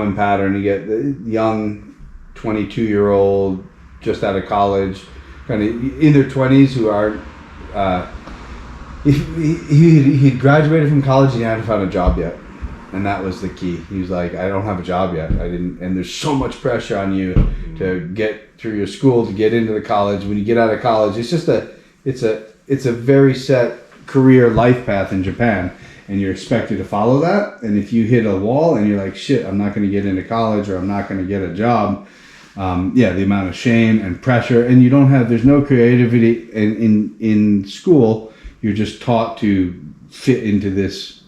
common pattern. You get the young 22-year-old just out of college, kind of in their 20s, who are he graduated from college and he hadn't found a job yet, and that was the key. He was like, I don't have a job yet. I didn't, and there's so much pressure on you to get through your school, to get into the college. When you get out of college, it's just it's a very set career life path in Japan, and you're expected to follow that. And if you hit a wall and you're like, shit, I'm not going to get into college, or I'm not going to get a job, the amount of shame and pressure, and there's no creativity in school. You're just taught to fit into this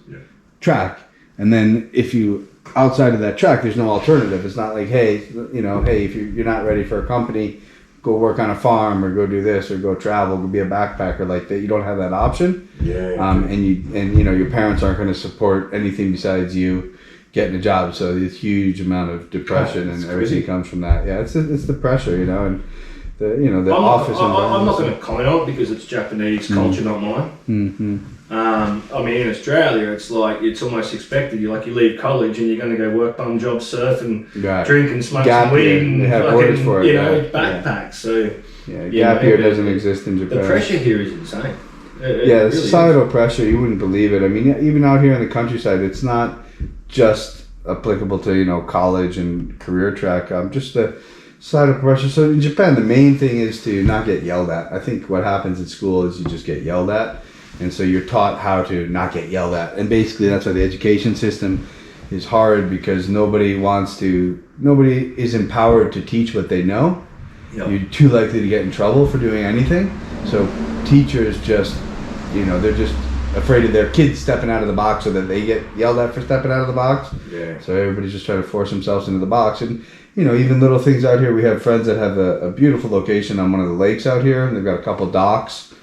track. And then if you, outside of that track, there's no alternative. It's not like, hey, if you're not ready for a company, go work on a farm, or go do this, or go travel, go be a backpacker, like that. You don't have that option. And your parents aren't going to support anything besides you getting a job. So this huge amount of depression and everything comes from that. Yeah, it's the pressure, and the office. I'm not going to comment on it because it's Japanese culture, not mine. Mm-hmm. In Australia, it's like it's almost expected. You leave college and you're going to go work bum job, surf and drink and smoke some weed and they have words for it, backpack. So gap year doesn't exist in Japan. The pressure here is insane. The societal pressure, you wouldn't believe it. I mean, even out here in the countryside, it's not just applicable to college and career track. Just the societal pressure. So in Japan, the main thing is to not get yelled at. I think what happens at school is you just get yelled at. And so you're taught how to not get yelled at. And basically that's why the education system is hard, because nobody is empowered to teach what they know. Yep. You're too likely to get in trouble for doing anything. So teachers just, they're just afraid of their kids stepping out of the box, so that they get yelled at for stepping out of the box. Yeah. So everybody's just trying to force themselves into the box. And, even little things out here, we have friends that have a beautiful location on one of the lakes out here, and they've got a couple docks.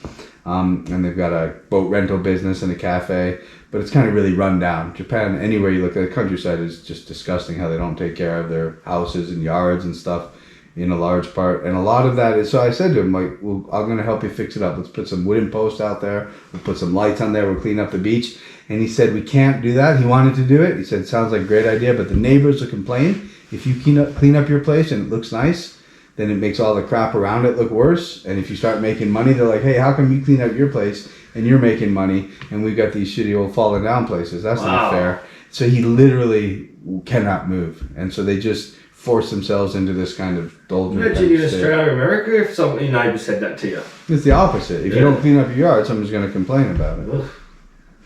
And they've got a boat rental business and a cafe, but it's kind of really run down. Japan, anywhere you look at the countryside, is just disgusting how they don't take care of their houses and yards and stuff in a large part. And a lot of that is, so I said to him, like, well, I'm going to help you fix it up. Let's put some wooden posts out there. We'll put some lights on there. We'll clean up the beach. And he said, we can't do that. He wanted to do it. He said, it sounds like a great idea, but the neighbors will complain if you clean up your place and it looks nice. Then it makes all the crap around it look worse. And if you start making money, they're like, hey, how come you clean up your place and you're making money and we've got these shitty old falling down places? That's not fair. So he literally cannot move. And so they just force themselves into this kind of doldrum. Imagine in Australia or America if some of your neighbours said that to you. It's the opposite. If you don't clean up your yard, someone's going to complain about it. Ugh.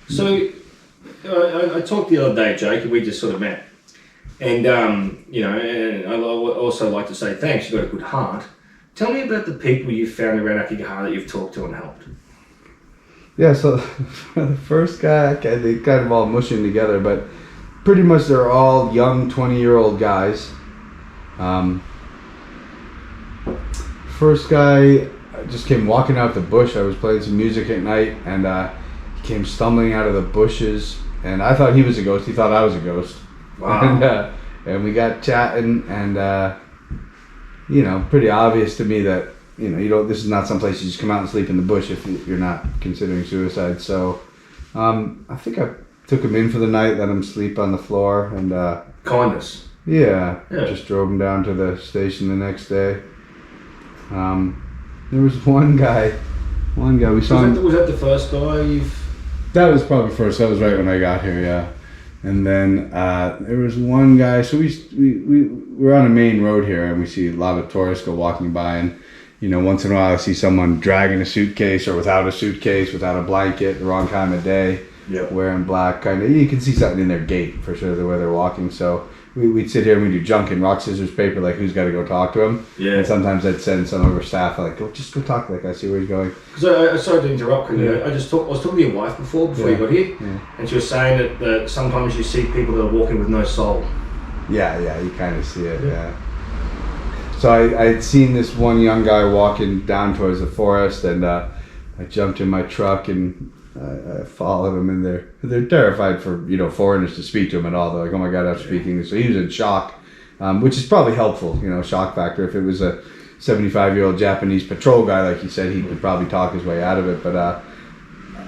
So I talked the other day, Jake, and we just sort of met. And, and I also like to say thanks. You've got a good heart. Tell me about the people you've found around Aokigahara that you've talked to and helped. Yeah, so the first guy, they kind of all mushing together, but pretty much they're all young 20-year-old guys. First guy just came walking out the bush. I was playing some music at night, and he came stumbling out of the bushes, and I thought he was a ghost. He thought I was a ghost. Wow. And we got chatting, and pretty obvious to me that this is not someplace you just come out and sleep in the bush if you're not considering suicide. So I think I took him in for the night, let him sleep on the floor, and kindness. Yeah, just drove him down to the station the next day. There was one guy we saw. Was that the first guy you've? That was probably first. That was right when I got here. Yeah. And then there was one guy. So we're on a main road here, and we see a lot of tourists go walking by, and once in a while I see someone dragging a suitcase or without a suitcase, without a blanket, the wrong time of day, wearing black. Kind of, you can see something in their gait for sure, the way they're walking. So we'd sit here and we'd do junkin', rock, scissors, paper, like who's got to go talk to him. Yeah. And sometimes I'd send some of our staff, like, just go talk, like I see where he's going. Because sorry to interrupt, I was talking to your wife before you got here, and she was saying that sometimes you see people that are walking with no soul. Yeah, you kind of see it, yeah. So I'd seen this one young guy walking down towards the forest, and I jumped in my truck and I followed him, and they're terrified for foreigners to speak to him at all. They're like, oh my god, I'm speaking. So he was in shock, which is probably helpful, shock factor. If it was a 75-year-old Japanese patrol guy, like he said, he could probably talk his way out of it. But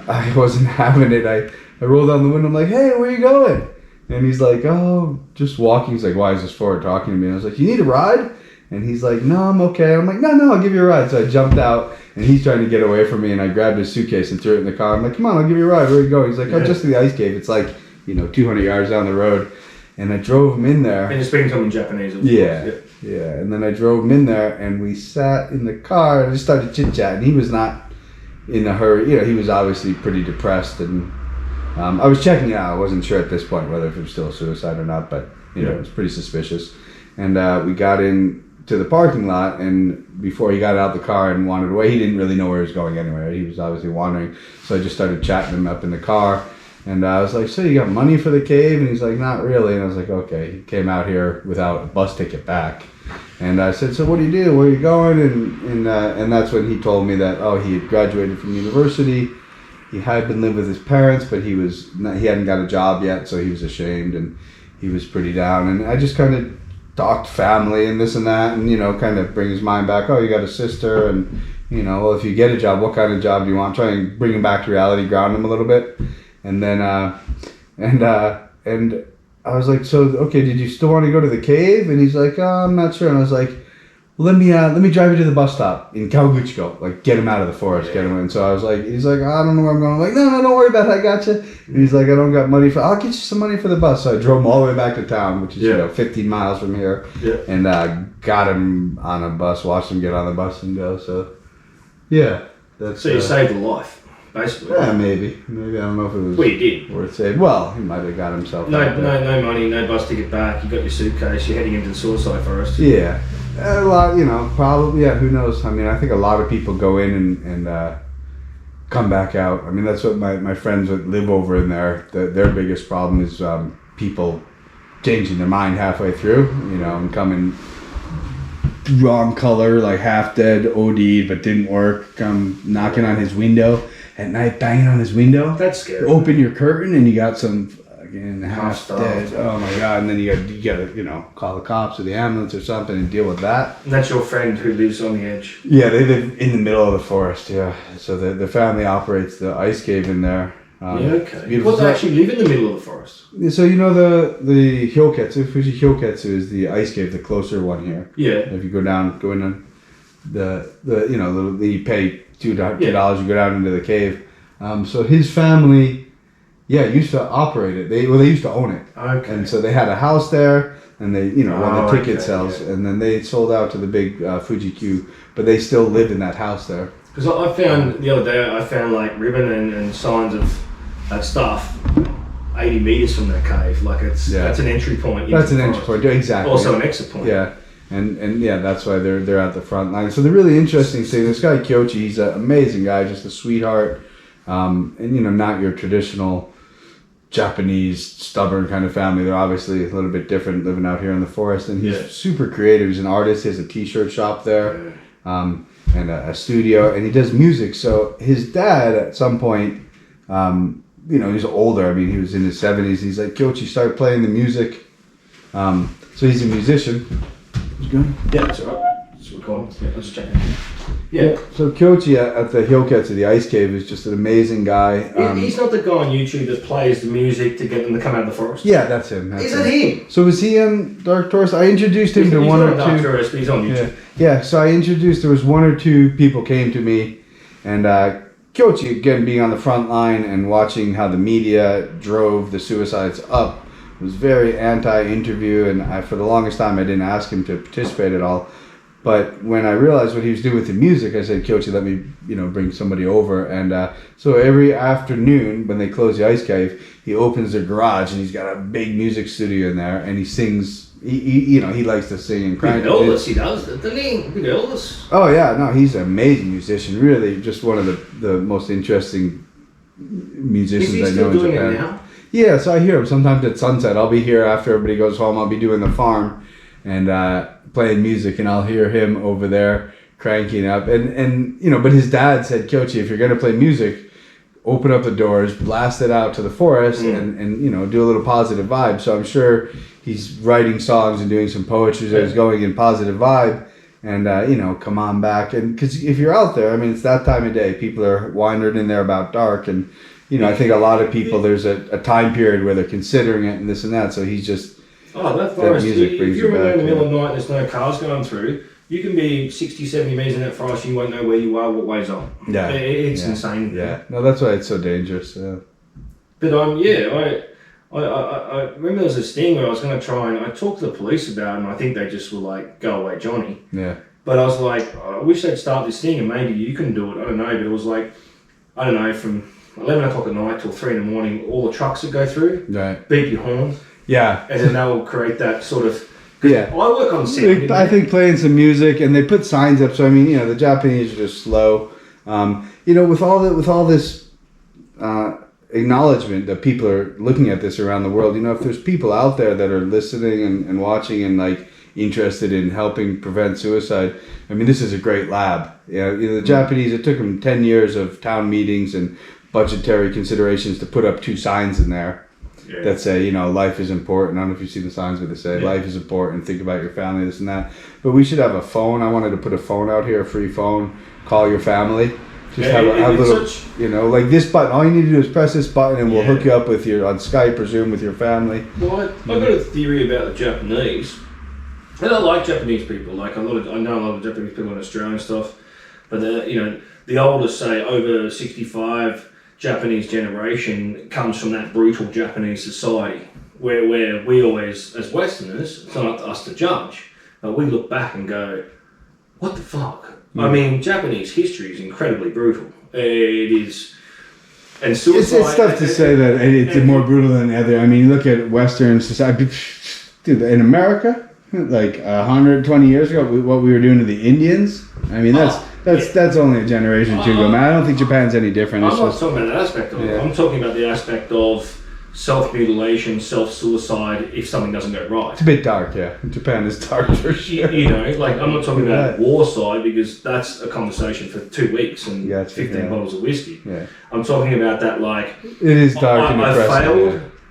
I wasn't having it. I rolled down the window. I'm like, hey, where are you going? And he's like, oh, just walking. He's like, why is this forward talking to me? And I was like, you need a ride? And he's like, no, I'm okay. I'm like, no, I'll give you a ride. So I jumped out, and he's trying to get away from me, and I grabbed his suitcase and threw it in the car. I'm like, come on, I'll give you a ride. Where are you going? He's like, oh, just to the ice cave. It's like, 200 yards down the road. And I drove him in there. And you're speaking to him in Japanese, of Yeah. course. Yeah. And then I drove him in there, and we sat in the car, and I just started chit-chatting. He was not in a hurry. He was obviously pretty depressed, and I was checking it out. I wasn't sure at this point whether it was still suicide or not, but it was pretty suspicious. And we got into the parking lot, and before he got out of the car and wandered away, he didn't really know where he was going anyway. He was obviously wandering, so I just started chatting him up in the car. And I was like, so you got money for the cave? And he's like, not really. And I was like, okay. He came out here without a bus ticket back. And I said, so what do you do? Where are you going? And that's when he told me that, he had graduated from university. He had been living with his parents, but he hadn't got a job yet, so he was ashamed and he was pretty down. And I just kind of talked family and this and that, and kind of bring his mind back. Oh, you got a sister, and well, if you get a job, what kind of job do you want? Try and bring him back to reality, ground him a little bit. And then and I was like, so okay, did you still want to go to the cave? And he's like, I'm not sure. And I was like, well, let me drive you to the bus stop in Kawaguchiko, like get him out of the forest, get him in. So I was like, he's like, I don't know where I'm going. I'm like, no, don't worry about it, I got you. And he's like, I don't got money I'll get you some money for the bus. So I drove him all the way back to town, which is 15 miles from here, and got him on a bus, watched him get on the bus and go. So yeah, that's. So you saved a life. Basically. Yeah, maybe. I don't know if it was you did. worth saving. Well, he might have got himself. No money, no bus to get back. You got your suitcase. You're heading into the suicide forest. Yeah, a lot. Probably. Yeah, who knows? I mean, I think a lot of people go in and come back out. I mean, that's what my friends that live over in there. Their biggest problem is people changing their mind halfway through. And coming wrong color, like half dead, OD'd, but didn't work. Come knocking on his window at night, banging on his window. That's scary. Open your curtain and you got some fucking half starved. dead. Oh my god! And then you gotta call the cops or the ambulance or something and deal with that. And that's your friend who lives on the edge. Yeah, they live in the middle of the forest. Yeah, so the family operates the ice cave in there. Okay. What, they actually live in the middle of the forest? So the Hyoketsu, Fuji Hyoketsu is the ice cave, the closer one here. Yeah. If you go in on you pay $2, you go down into the cave. So his family, used to operate it. They used to own it. Okay. And so they had a house there, and they run the ticket sales, and then they sold out to the big Fuji Q, but they still lived in that house there. Because I found the other day, like ribbon and signs of that stuff 80 meters from that cave. Like that's an entry point. That's an entry point, exactly. Also an exit point. Yeah. And that's why they're at the front line. So the really interesting thing, this guy Kyochi, he's an amazing guy, just a sweetheart, and not your traditional Japanese stubborn kind of family. They're obviously a little bit different living out here in the forest, and he's super creative. He's an artist. He has a t-shirt shop there, and a studio, and he does music. So his dad at some point, he's older. I mean, he was in his 70s. He's like, Kyochi, start playing the music. So he's a musician. Good? Yeah, that's all right. It's recording. Yeah, let's check it. Yeah. So Kyochi at the Hyoketsu, the ice cave, is just an amazing guy. He's not the guy on YouTube that plays the music to get them to come out of the forest. Yeah, that's him. Is it him? So was he on Dark Tourist? I introduced him to one or two. Dark Tourist, but he's on YouTube. Yeah. So there was one or two people came to me, and Kyochi, again, being on the front line and watching how the media drove the suicides up, was very anti-interview, and for the longest time I didn't ask him to participate at all. But when I realized what he was doing with the music, I said, Kyochi, let me bring somebody over. And so every afternoon when they close the ice cave, he opens their garage and he's got a big music studio in there, and he sings. He likes to sing and crank. Elvis, he does. Elvis. Oh yeah, no, he's an amazing musician. Really, just one of the most interesting musicians I know in Japan. Is he still doing it now? Yeah, so I hear him sometimes at sunset. I'll be here after everybody goes home. I'll be doing the farm and playing music, and I'll hear him over there cranking up. And but his dad said, Kyochi, if you're going to play music, open up the doors, blast it out to the forest, and do a little positive vibe. So I'm sure he's writing songs and doing some poetry that is going in positive vibe. And, come on back. And because if you're out there, I mean, it's that time of day. People are wandering in there about dark, and I think a lot of people, there's a time period where they're considering it and this and that. So he's just, oh, that forest, if you're in the middle of the night and there's no cars going through, you can be 60, 70 metres in that forest, you won't know where you are, what way's on. Yeah. It's insane. Yeah. No, that's why it's so dangerous. Yeah. But I remember there was this thing where I was going to try and I talked to the police about it, and I think they just were like, go away, Johnny. Yeah. But I was like, I wish they'd start this thing and maybe you can do it. I don't know, but it was like, I don't know, from 11 o'clock at night till 3 in the morning, all the trucks that go through, beep your horn. Yeah. And then they'll create that sort of... Yeah. I work on set. I think playing some music, and they put signs up. So I mean, the Japanese are just slow. With all this acknowledgement that people are looking at this around the world. If there's people out there that are listening and watching and like interested in helping prevent suicide, I mean, this is a great lab. The Japanese, it took them 10 years of town meetings and budgetary considerations to put up 2 signs in there. Yeah. That say, life is important. I don't know if you see the signs where they say, life is important, think about your family, this and that. But we should have a phone. I wanted to put a phone out here, a free phone, call your family. Just have a little, like this button. All you need to do is press this button and we'll hook you up on Skype or Zoom with your family. Well, I've got a theory about the Japanese. And I like Japanese people. Like I know a lot of Japanese people in Australia and stuff. But, the older, say, over 65... Japanese generation comes from that brutal Japanese society where we always, as Westerners, it's not up to us to judge, but we look back and go, what the fuck? I mean, Japanese history is incredibly brutal. It is, and suicide... It's tough to say that it's more brutal than other. I mean, you look at Western society, dude, in America, like 120 years ago, what we were doing to the Indians, I mean, that's only a generation or two ago, man. I don't think Japan's any different. I'm not talking about that aspect of it. I'm talking about the aspect of self-mutilation, self-suicide if something doesn't go right. It's a bit dark, yeah. Japan is dark for sure. I'm not talking about war side because that's a conversation for 2 weeks and 15 bottles of whiskey. Yeah. I'm talking about that it is dark and depressing. I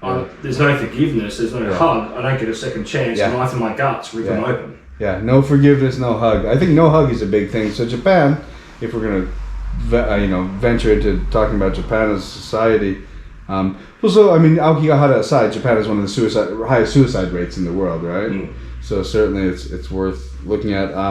failed. There's no forgiveness. There's no hug. I don't get a second chance. Knife in my guts, rip them open. Yeah, no forgiveness, no hug. I think no hug is a big thing. So Japan, if we're going to, venture into talking about Japan as a society, also, I mean, Aokigahara aside, Japan has one of the highest suicide rates in the world, right? Mm. So certainly it's worth looking at. I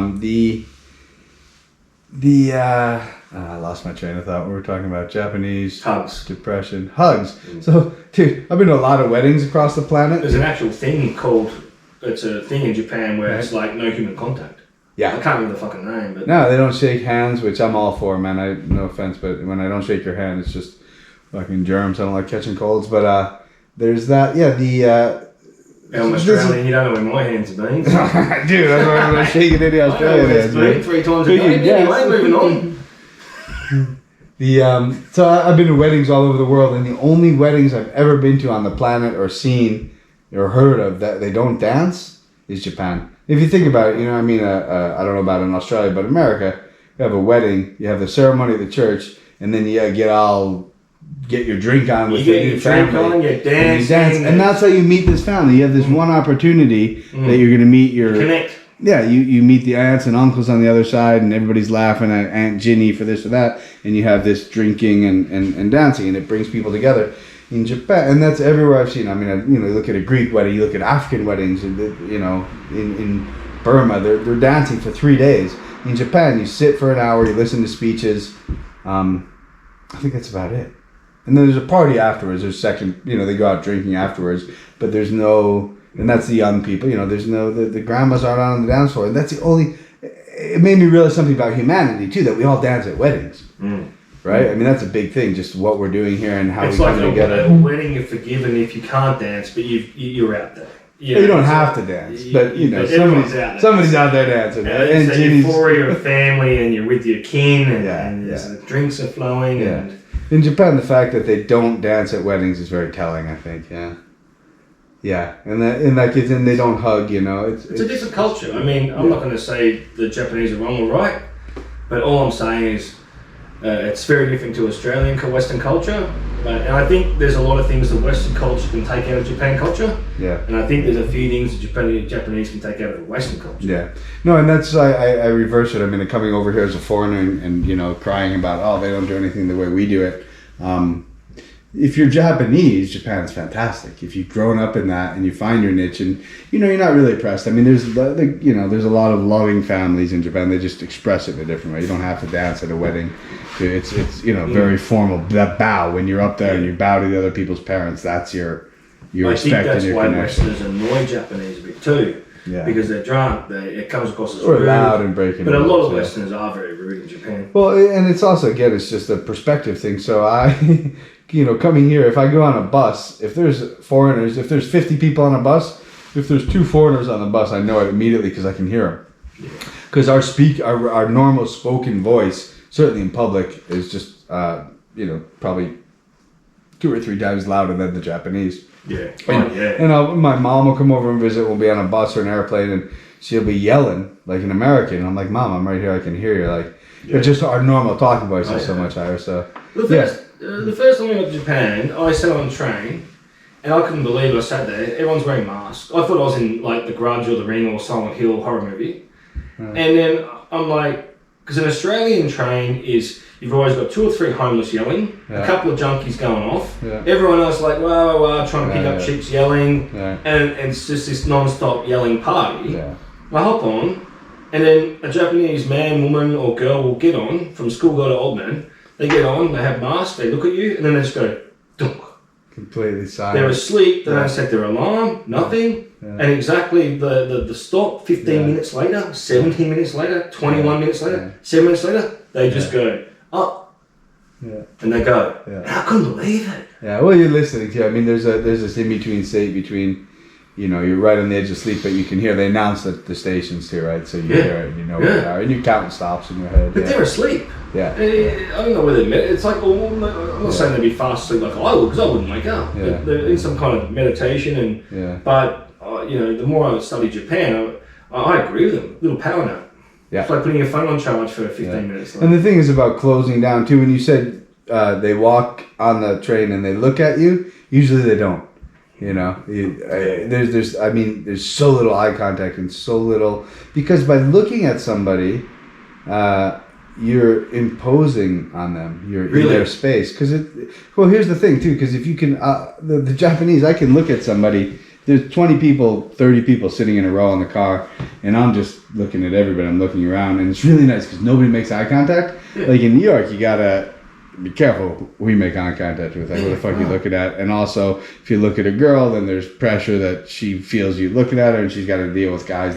lost my train of thought. We were talking about Japanese hugs, depression, hugs. Mm. So, dude, I've been to a lot of weddings across the planet. There's an actual thing called. It's a thing in Japan where it's like no human contact. Yeah. I can't remember the fucking name, but... No, they don't shake hands, which I'm all for, man. No offense, but when I don't shake your hand, it's just fucking germs. I don't like catching colds, but there's that. Yeah, I'm Australian, you don't know where my hands have been. Dude, that's why I'm not shaking any Australian hands. I know 3 times a day. Anyway, moving on. So I've been to weddings all over the world, and the only weddings I've ever been to on the planet or seen or heard of that they don't dance is Japan. If you think about it, I don't know about in Australia, but America, you have a wedding, you have the ceremony at the church, and then you get your drink on with your new family. You dance, and that's how you meet this family. You have this one opportunity that you're going to meet your... Connect. Yeah, you meet the aunts and uncles on the other side, and everybody's laughing at Aunt Ginny for this or that, and you have this drinking and dancing, and it brings people together. In Japan, and that's everywhere I've seen. I mean, you look at a Greek wedding, you look at African weddings, and in Burma, they're dancing for 3 days. In Japan, you sit for an hour, you listen to speeches. I think that's about it. And then there's a party afterwards. There's they go out drinking afterwards, but there's no, and that's the young people. There's no the grandmas aren't on the dance floor, and that's the only. It made me realize something about humanity too, that we all dance at weddings. Mm. Right? I mean, that's a big thing, just what we're doing here and how we come together. At a wedding, you're forgiven if you can't dance, but you're out there. You don't have to dance, but somebody's out there dancing. Yeah, and it's the euphoria of family, and you're with your kin, and the drinks are flowing. Yeah. And in Japan, the fact that they don't dance at weddings is very telling, I think. Yeah, and that gets in. They don't hug. It's a different culture. I mean, I'm not going to say the Japanese are wrong or right, but all I'm saying is. It's very different to Australian Western culture, and I think there's a lot of things that Western culture can take out of Japan culture. Yeah. And I think there's a few things that Japanese can take out of Western culture. Yeah. No, and that's I reverse it. I mean, coming over here as a foreigner and crying about they don't do anything the way we do it. if you're Japanese, Japan's fantastic. If you've grown up in that and you find your niche, and you're not really oppressed. I mean, there's a lot of loving families in Japan. They just express it in a different way. You don't have to dance at a wedding. It's very formal. That bow when you're up there and you bow to the other people's parents. That's your respect and your connection. I think that's why Westerners annoy Japanese a bit too. Yeah. Because they're drunk, it comes across as or rude. loud and breaking. But a lot of Westerners are very rude in Japan. Well, and it's also, again, it's just a perspective thing. So I, coming here, if I go on a bus, if there's foreigners, if there's 50 people on a bus, if there's 2 foreigners on the bus, I know it immediately because I can hear them. Because our normal spoken voice, certainly in public, is just, probably 2 or 3 times louder than the Japanese. Yeah. And my mom will come over and visit. We'll be on a bus or an airplane, and she'll be yelling like an American. I'm like, Mom, I'm right here. I can hear you. But just our normal talking voice is so much higher. So the first time I went to Japan, I sat on a train, and I couldn't believe it. I sat there. Everyone's wearing masks. I thought I was in like The Grudge or The Ring or Silent Hill horror movie. And then I'm like, because an Australian train is, you've always got 2 or 3 homeless yelling, a couple of junkies going off, everyone else like, wah, trying to pick up chicks yelling, and it's just this non-stop yelling party. I hop on, and then a Japanese man, woman, or girl will get on, from schoolgirl to old man, they get on, they have masks, they look at you, and then they just go, dunk. Completely silent. They're asleep, they don't set their alarm, nothing. And exactly the stop, 15 minutes later, 17 minutes later, 21 minutes later, 7 minutes later, they just go, up. And they go. And I couldn't believe it. Yeah, well, you're listening to, I mean, there's this in-between state between, you're right on the edge of sleep, but you can hear, they announce the stations too, right? So you hear it, and you know where they are, and you're counting stops in your head. But they're asleep. Yeah. I don't know whether it's like, I'm not saying they'd be fast asleep like I would, because I wouldn't wake up. But they're in some kind of meditation, but the more I study Japan, I agree with them. Little power nap. Yeah. It's like putting your phone on charge for 15 minutes. And the thing is about closing down too. When you said they walk on the train and they look at you, usually they don't. There's so little eye contact and so little, because by looking at somebody, you're imposing on them. You're in their space. Here's the thing too. Because if you can, the Japanese, I can look at somebody. There's 20 people, 30 people sitting in a row in the car, and I'm just looking at everybody. I'm looking around, and it's really nice because nobody makes eye contact. Like in New York, you gotta be careful who you make eye contact with. Like, what the fuck you looking at? And also, if you look at a girl, then there's pressure that she feels you looking at her, and she's got to deal with guys